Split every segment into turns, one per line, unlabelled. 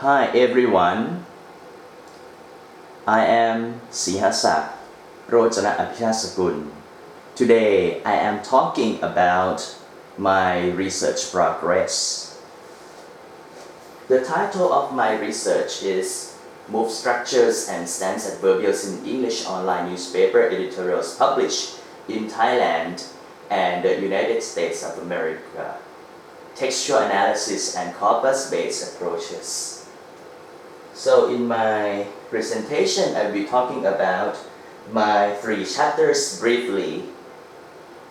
Hi everyone, I am Seehhazakd, Rojanaapitchatsakul. Today I am talking about my research progress. The title of my research is Move Structures and Stance Adverbials in English Online Newspaper Editorials Published in Thailand and the United States of America. Textual Analysis and Corpus-Based Approaches. So in my presentation, I'll be talking about my 3 chapters briefly,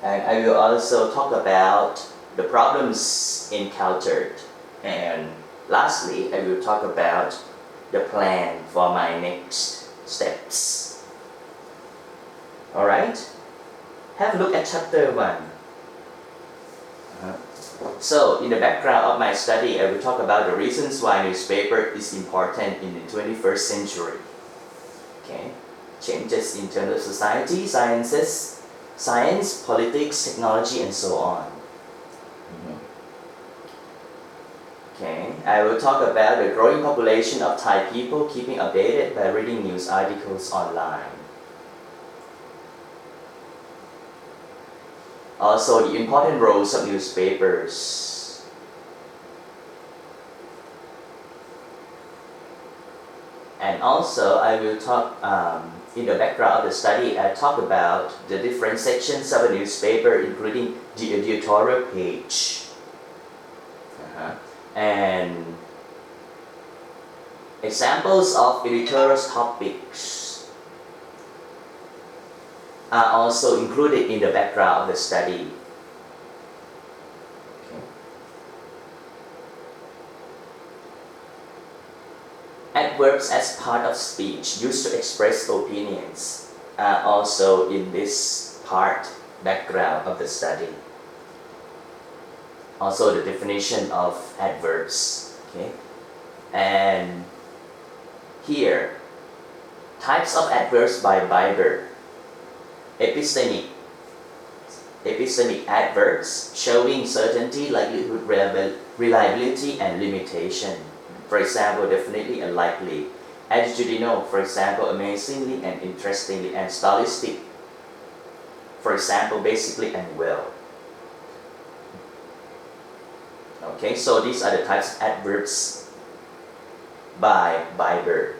and I will also talk about the problems encountered, and lastly, I will talk about the plan for my next steps. Alright, have a look at chapter 1. So, in the background of my study, I will talk about the reasons why newspaper is important in the 21st century. Okay, changes in terms of society, science, politics, technology, and so on. Okay, I will talk about the growing population of Thai people keeping updated by reading news articles online. Also, the important roles of newspapers. And also, I will talk, in the background of the study, I talk about the different sections of a newspaper, including the editorial page. And examples of editorial topics are also included in the background of the study. Okay. Adverbs as part of speech used to express opinions are also in this background of the study. Also the definition of adverbs. Okay. And here, types of adverbs by Biber. Epistemic adverbs showing certainty, likelihood, reliability, and limitation. For example, definitely and likely. Attitudinal, for example, amazingly and interestingly, and stylistic, for example, basically and well. Okay, so these are the types of adverbs by Biber.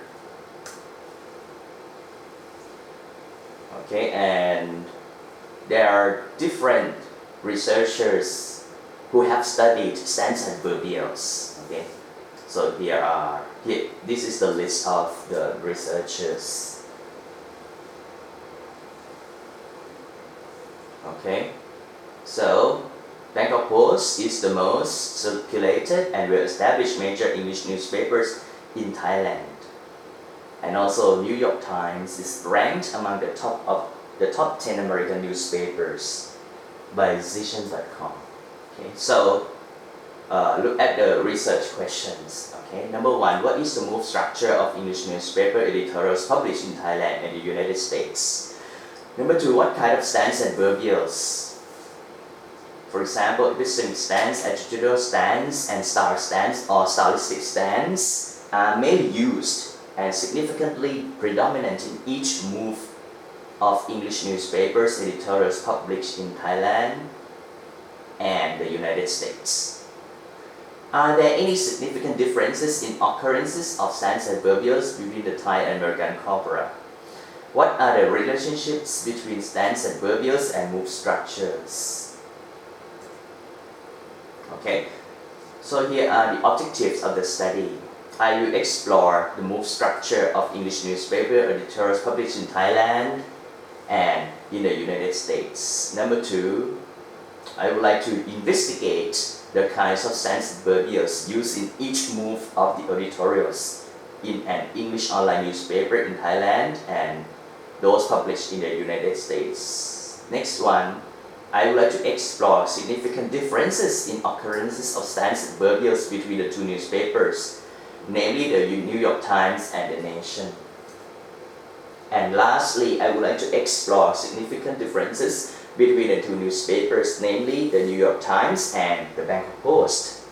Okay, and there are different researchers who have studied stance adverbials. Okay, so this is the list of the researchers. Okay, so Bangkok Post is the most circulated and well-established major English newspapers in Thailand. And also New York Times is ranked among the top 10 American newspapers by Decision.com. Okay, so look at the research questions. Okay, number 1, what is the move structure of English newspaper editorials published in Thailand and the United States? Number 2, what kind of stance adverbials? For example, epistemic stance, attitudinal stance, and star stance or stylistic stance are mainly used and significantly predominant in each move of English newspapers editorials published in Thailand and the United States. Are there any significant differences in occurrences of stance adverbials between the Thai and American corpora? What are the relationships between stance adverbials and move structures? Okay, so here are the objectives of the study. I will explore the move structure of English newspaper editorials published in Thailand and in the United States. Number 2, I would like to investigate the kinds of stance adverbials used in each move of the editorials in an English online newspaper in Thailand and those published in the United States. Next one, I would like to explore significant differences in occurrences of stance adverbials between the 2 newspapers, namely the New York Times and the Nation. And lastly, I would like to explore significant differences between the 2 newspapers, namely the New York Times and the Bangkok Post.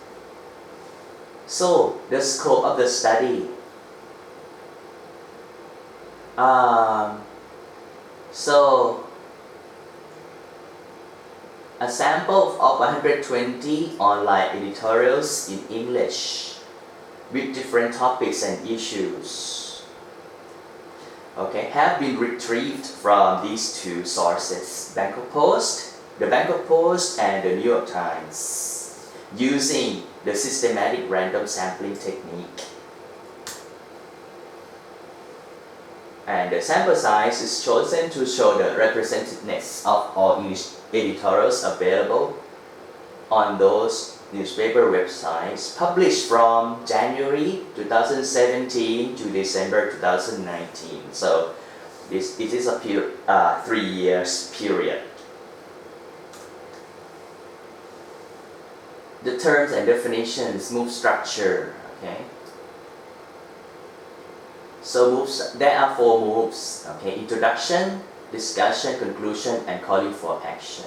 So the scope of the study. So a sample of 120 online editorials in English with different topics and issues, okay, have been retrieved from these two sources, the Bangkok Post and the New York Times, using the systematic random sampling technique. And the sample size is chosen to show the representativeness of all English editorials available on those newspaper websites published from January 2017 to December 2019. So it is a 3 years period. The terms and definitions, move structure, okay. So there are 4 moves, okay. Introduction, discussion, conclusion, and calling for action.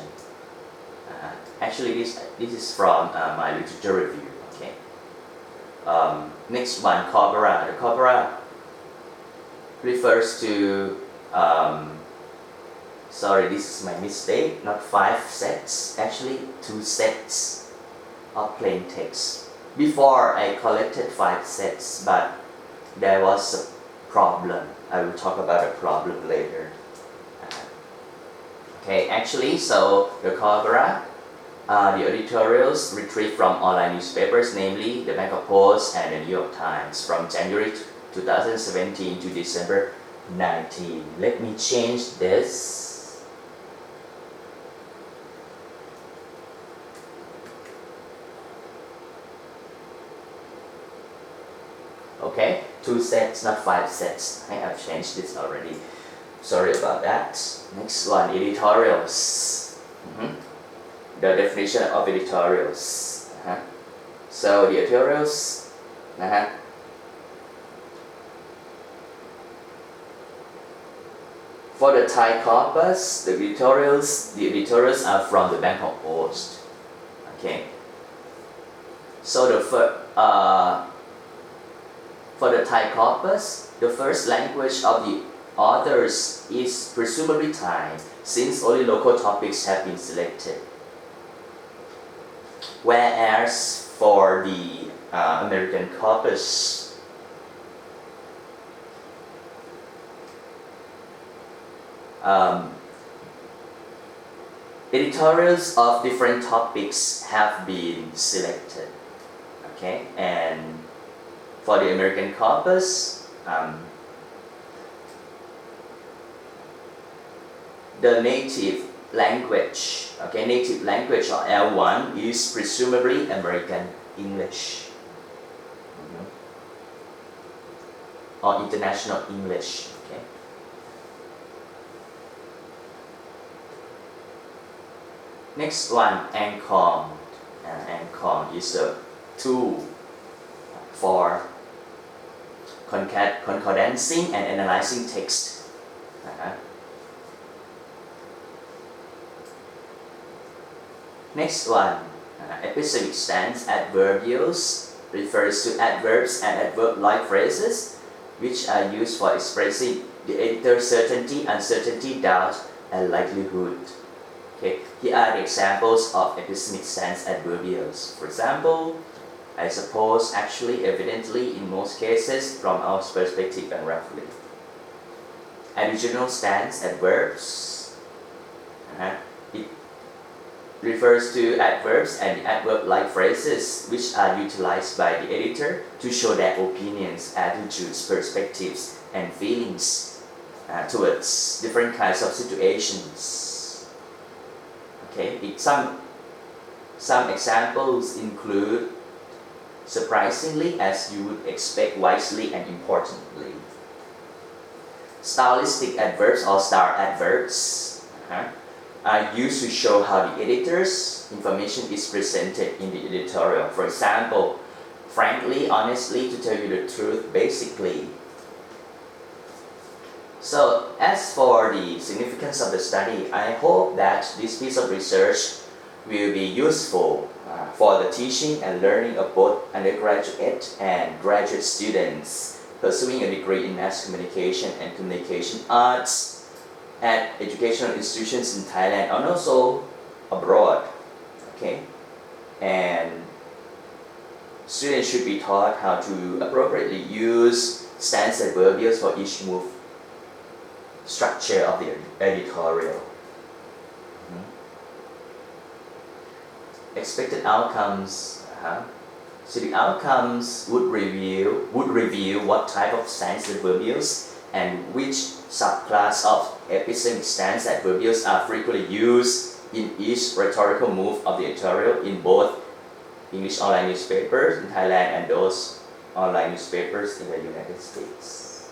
Actually, this is from my literature review, okay. Next one, corpora. The corpora refers to, sorry, this is my mistake, not 5 sets, actually 2 sets of plain text. Before I collected 5 sets, but there was a problem. I will talk about a problem later. Okay, actually, so the corpora, the editorials retrieved from online newspapers, namely the Bangkok Post and the New York Times, from January 2017 to December 19. Let me change this. Okay, 2 sets, not 5 sets. I have changed this already. Sorry about that. Next one, editorials. The definition of editorials. So the editorials, for the Thai corpus, the editorials are from the Bangkok Post. Okay. So for the Thai corpus, the first language of the authors is presumably Thai, since only local topics have been selected. Whereas for the American corpus, editorials of different topics have been selected. Okay, and for the American corpus, the native language, okay, native language or L1 is presumably American English or international English. Okay. Next one, ANCOM. ANCOM is a tool for concordancing and analyzing text. Next one, epistemic stance adverbials refers to adverbs and adverb-like phrases which are used for expressing the editor's certainty, uncertainty, doubt, and likelihood. Okay, here are the examples of epistemic stance adverbials. For example, I suppose, actually, evidently, in most cases, from our perspective and roughly. Additional stance adverbs. It refers to adverbs and adverb-like phrases which are utilized by the editor to show their opinions, attitudes, perspectives, and feelings towards different kinds of situations. Okay, some examples include surprisingly, as you would expect, wisely, and importantly. Stylistic adverbs or star adverbs are used to show how the editor's information is presented in the editorial. For example, frankly, honestly, to tell you the truth, basically. So, as for the significance of the study, I hope that this piece of research will be useful for the teaching and learning of both undergraduate and graduate students pursuing a degree in mass communication and communication arts at educational institutions in Thailand and also abroad. Okay, and students should be taught how to appropriately use stance adverbials for each move structure of the editorial. Expected outcomes. So the outcomes would review what type of stance adverbials and which subclass of epistemic stance adverbials are frequently used in each rhetorical move of the editorial in both English online newspapers in Thailand and those online newspapers in the United States.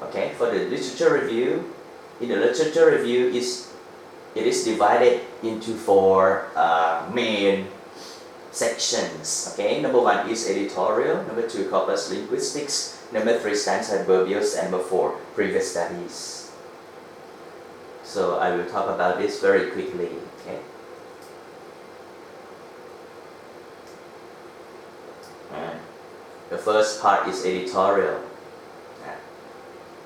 Okay, for the literature review, in the literature review it is divided into four main sections. Okay, number one is editorial, number two corpus linguistics, number three stance adverbials, and number four previous studies. So I will talk about this very quickly. Okay. And the first part is editorial.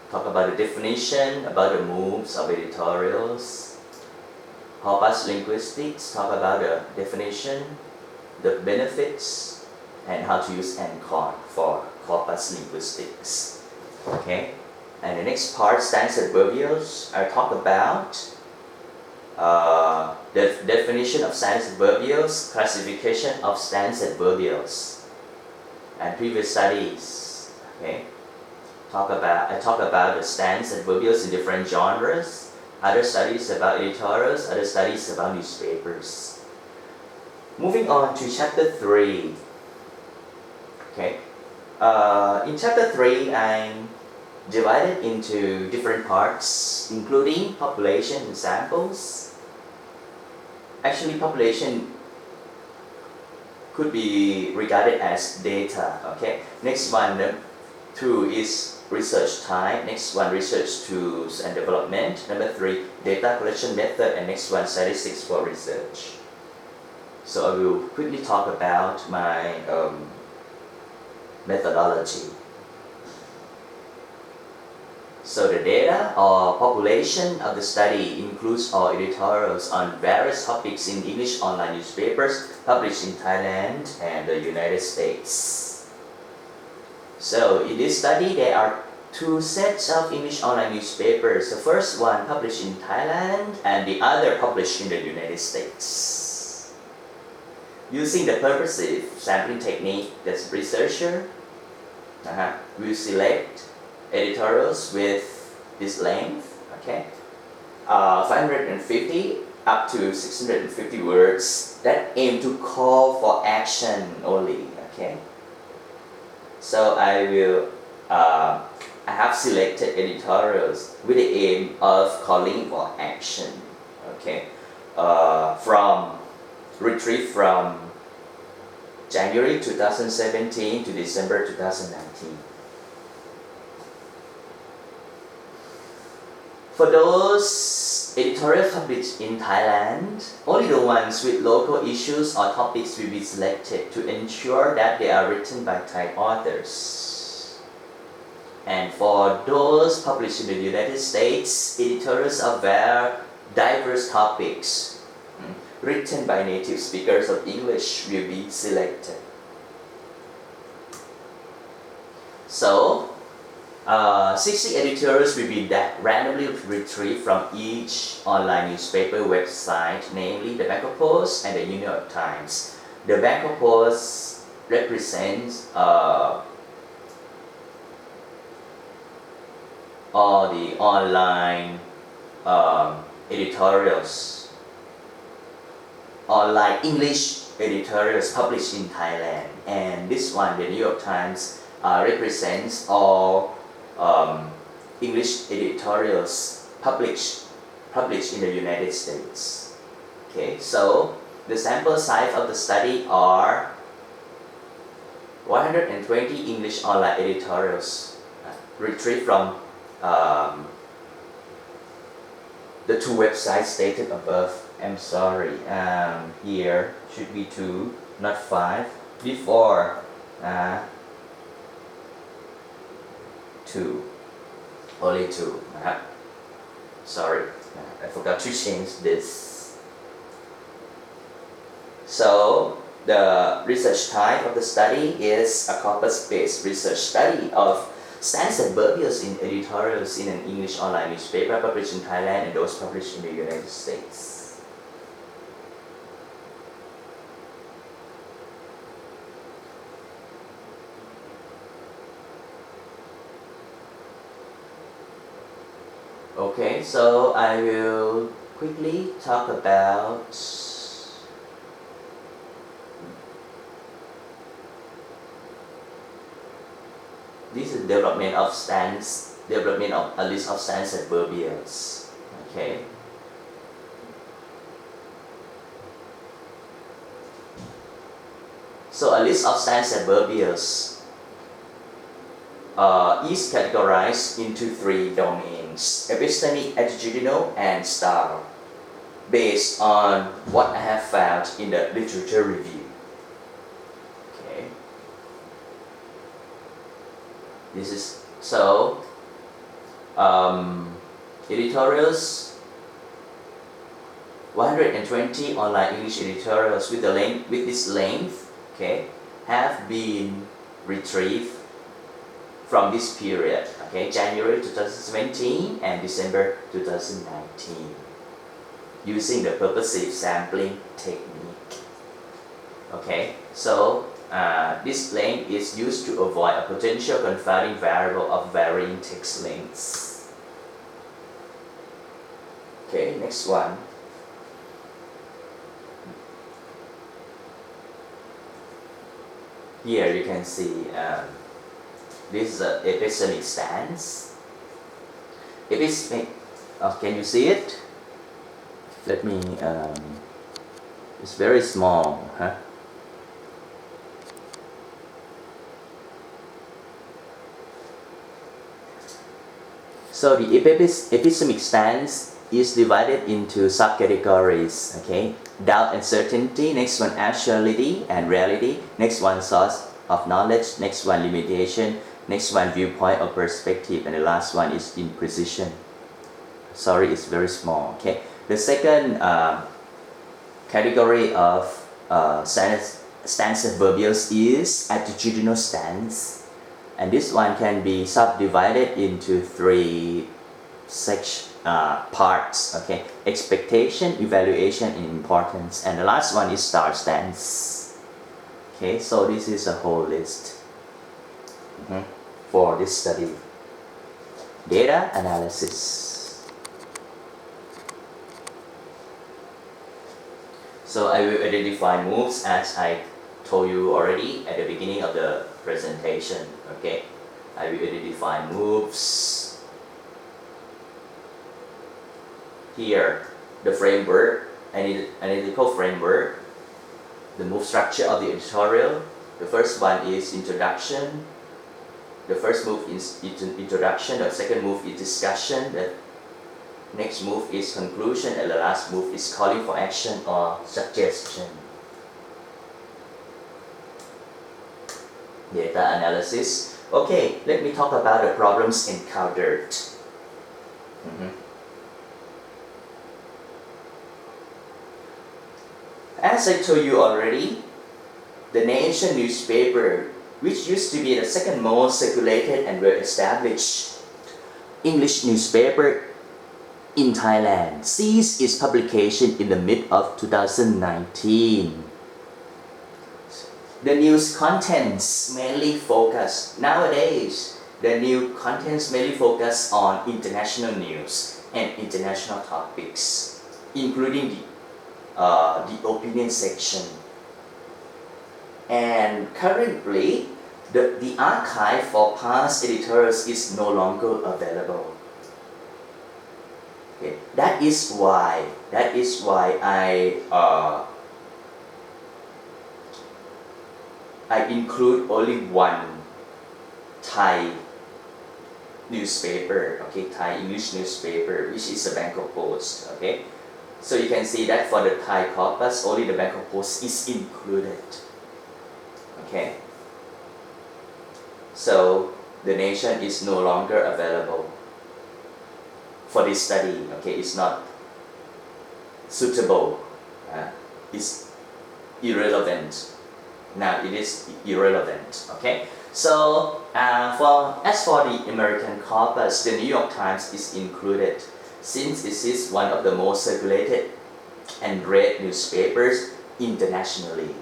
Talk about the definition, about the moves of editorials. Corpus linguistics, talk about the definition, the benefits, and how to use ANCOR for corpus linguistics. Okay, and the next part, stance adverbials, I talk about the definition of stance adverbials, classification of stance adverbials, and previous studies. Okay, I talk about the stance adverbials in different genres. Other studies about editorials, other studies about newspapers. Moving on to chapter 3. Okay. In chapter 3, I'm divided into different parts, including population and samples. Actually, population could be regarded as data. Okay. Next one, 2 is research type. Next one, research tools and development. Number 3, data collection method, and next one, statistics for research. So I will quickly talk about my methodology. So the data or population of the study includes all editorials on various topics in English online newspapers published in Thailand and the United States. So in this study, there are 2 sets of English online newspapers. The first one published in Thailand and the other published in the United States. Using the purposive sampling technique, the researcher will select editorials with this length, okay, 550 up to 650 words that aim to call for action only, okay. So I have selected editorials with the aim of calling for action, okay, retrieved from January 2017 to December 2019. For those editorials published in Thailand, only the ones with local issues or topics will be selected to ensure that they are written by Thai authors. And for those published in the United States, editorials of very diverse topics written by native speakers of English will be selected. So, 60 editorials will be randomly retrieved from each online newspaper website, namely the Bangkok Post and the New York Times. The Bangkok Post represents all the online editorials, online English editorials published in Thailand, and this one, the New York Times, represents all English editorials published in the United States. Okay, so the sample size of the study are 120 English online editorials retrieved from the 2 websites stated above I'm sorry, here should be 2, not 5. Before 2, only 2. Sorry, I forgot to change this. So the research type of the study is a corpus-based research study of stance adverbials in editorials in an English online newspaper published in Thailand and those published in the United States. Okay, so I will quickly talk about this is development of a list of stance adverbials. Okay. So a list of stance adverbials is categorized into 3 domains: epistemic, attitudinal, and style, based on what I have found in the literature review. Okay. This is so editorials, 120 online English editorials with this length, okay, have been retrieved from this period, okay, January 2017 and December 2019, using the purposive sampling technique. Okay, so this length is used to avoid a potential confounding variable of varying text lengths. Okay, next one. Here you can see this is an epistemic stance. Epistemic, can you see it? Let me, it's very small, huh? So the epistemic stance is divided into subcategories, okay? Doubt and certainty, next one actuality and reality, next one source of knowledge, next one limitation, next one viewpoint or perspective, and the last one is imprecision. Sorry, it's very small, okay? The second category of stance adverbials is attitudinal stance. And this one can be subdivided into 3 parts, okay? Expectation, evaluation, and importance. And the last one is star stance. Okay, so this is a whole list for this study. Data analysis. So I will identify moves as I told you already at the beginning of the presentation. Okay, I will identify moves. Here, the framework, analytical framework, the move structure of the editorial. The first one is introduction. The first move is introduction. The second move is discussion. The next move is conclusion, and the last move is calling for action or suggestion. Data analysis. Okay, let me talk about the problems encountered. As I told you already, the Nation newspaper, which used to be the second most circulated and well-established English newspaper in Thailand, ceased its publication in the mid of 2019. The news contents mainly focus, nowadays, the new contents mainly focus on international news and international topics, including the opinion section. And currently, the archive for past editorials is no longer available. Okay. That is why I include only one Thai newspaper, okay, Thai English newspaper, which is the Bangkok Post, okay. So you can see that for the Thai corpus, only the Bangkok Post is included. Okay. So the nation is no longer available for this study. Okay, it's not suitable. It's irrelevant. Now it is irrelevant. Okay. So as for the American corpus, the New York Times is included since it is one of the most circulated and read newspapers internationally.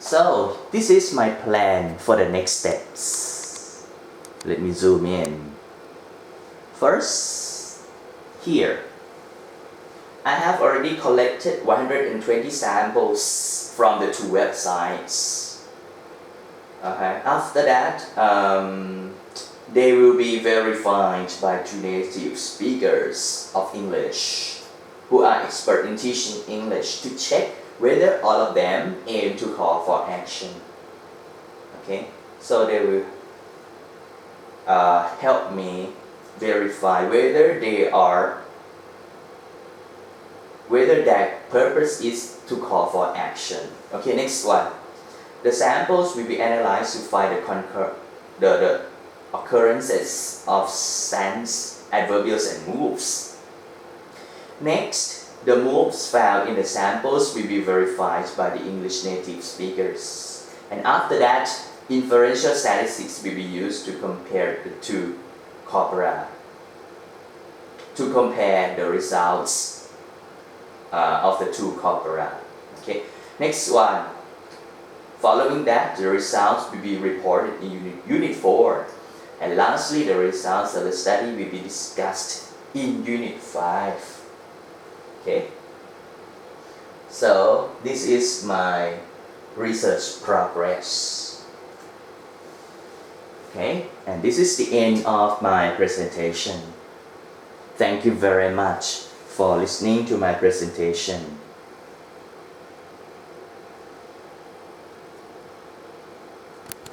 So this is my plan for the next steps. Let me zoom in. First, here, I have already collected 120 samples from the 2 websites. Okay. After that, they will be verified by 2 native speakers of English who are expert in teaching English to check whether all of them aim to call for action. Okay, so they will help me verify whether their purpose is to call for action. Okay, next one. The samples will be analyzed to find the occurrences of sense, adverbials, and moves. Next, the moves found in the samples will be verified by the English native speakers. And after that, inferential statistics will be used to compare the 2 corpora, to compare the results of the 2 corpora. Okay. Next one. Following that, the results will be reported in Unit 4. And lastly, the results of the study will be discussed in Unit 5. Okay. So this is my research progress. Okay, and this is the end of my presentation. Thank you very much for listening to my presentation.